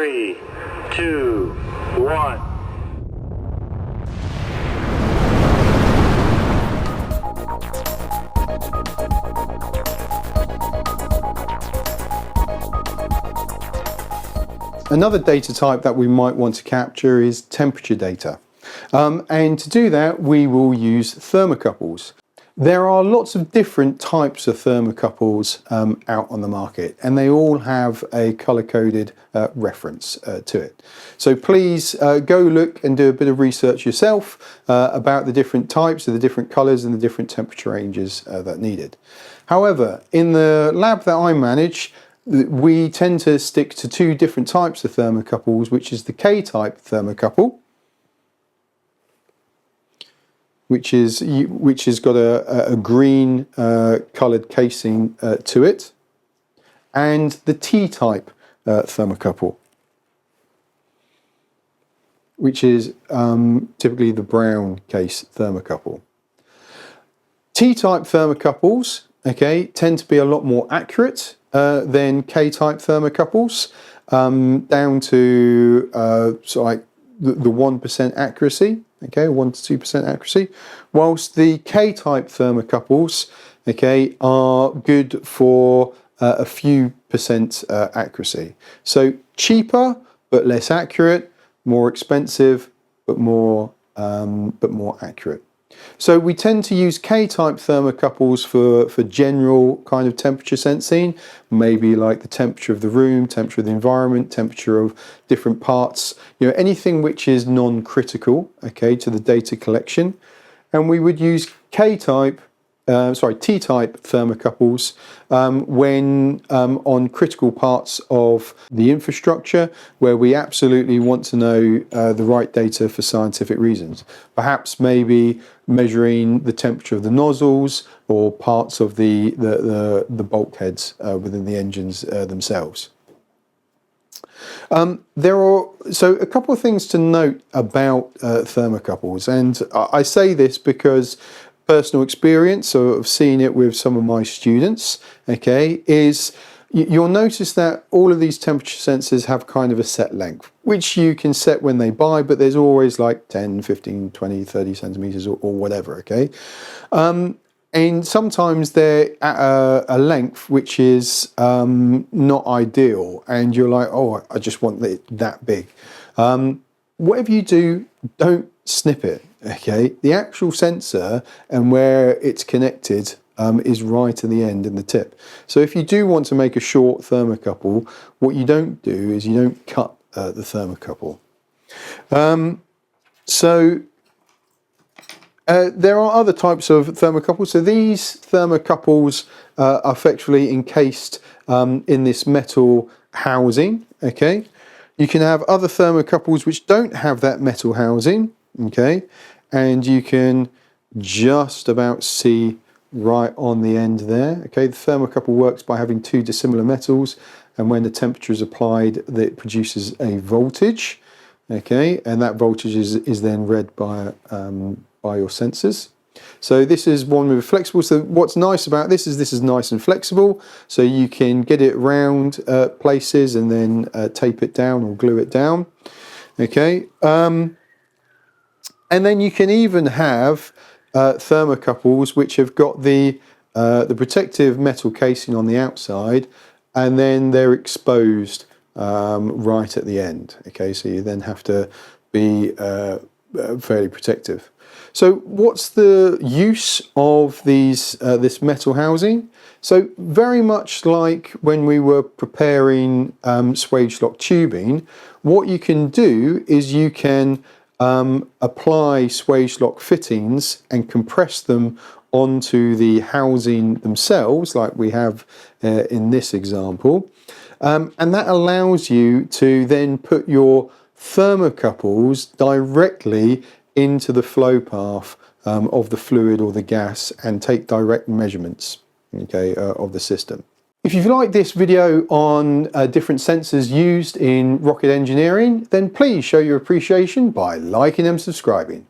3, 2, 1. Another data type that we might want to capture is temperature data. And to do that, we will use thermocouples. There are lots of different types of thermocouples out on the market, and they all have a color-coded reference to it. So please go look and do a bit of research yourself about the different types of the different colors and the different temperature ranges that needed. However, in the lab that I manage, we tend to stick to two different types of thermocouples, which is the K-type thermocouple, which has got a green coloured casing to it, and the T-type thermocouple, which is typically the brown case thermocouple. T-type thermocouples, okay, tend to be a lot more accurate than K-type thermocouples, down to sort of like the 1% accuracy, okay, 1 to 2% accuracy, whilst the K-type thermocouples, okay, are good for a few percent accuracy. So cheaper but less accurate, more expensive but more accurate. So we tend to use K-type thermocouples for general kind of temperature sensing, maybe like the temperature of the room, temperature of the environment, temperature of different parts, you know, anything which is non-critical, okay, to the data collection. And we would use T-type thermocouples when on critical parts of the infrastructure where we absolutely want to know the right data for scientific reasons. Perhaps maybe measuring the temperature of the nozzles or parts of the bulkheads within the engines themselves. There are a couple of things to note about thermocouples, and I say this because personal experience of seeing it with some of my students, okay, is you'll notice that all of these temperature sensors have kind of a set length, which you can set when they buy, but there's always like 10, 15, 20, 30 centimeters or whatever, okay? And sometimes they're at a length which is not ideal, and you're like, oh, I just want it that big. Whatever you do, don't snip it, okay? The actual sensor and where it's connected is right at the end in the tip. So if you do want to make a short thermocouple, what you don't do is you don't cut the thermocouple. There are other types of thermocouples. So these thermocouples are effectively encased in this metal housing, okay? You can have other thermocouples which don't have that metal housing, okay? And you can just about see right on the end there, okay? The thermocouple works by having two dissimilar metals, and when the temperature is applied, it produces a voltage, okay? And that voltage is then read by your sensors. So this is one with flexible. So what's nice about this is nice and flexible. So you can get it around places and then tape it down or glue it down. Okay. And then you can even have thermocouples which have got the protective metal casing on the outside, and then they're exposed right at the end. Okay. So you then have to be fairly protective. So what's the use of this metal housing? So very much like when we were preparing swage lock tubing, what you can do is you can apply swage lock fittings and compress them onto the housing themselves, like we have in this example. And that allows you to then put your thermocouples directly into the flow path of the fluid or the gas and take direct measurements, okay, of the system. If you've liked this video on different sensors used in rocket engineering, then please show your appreciation by liking and subscribing.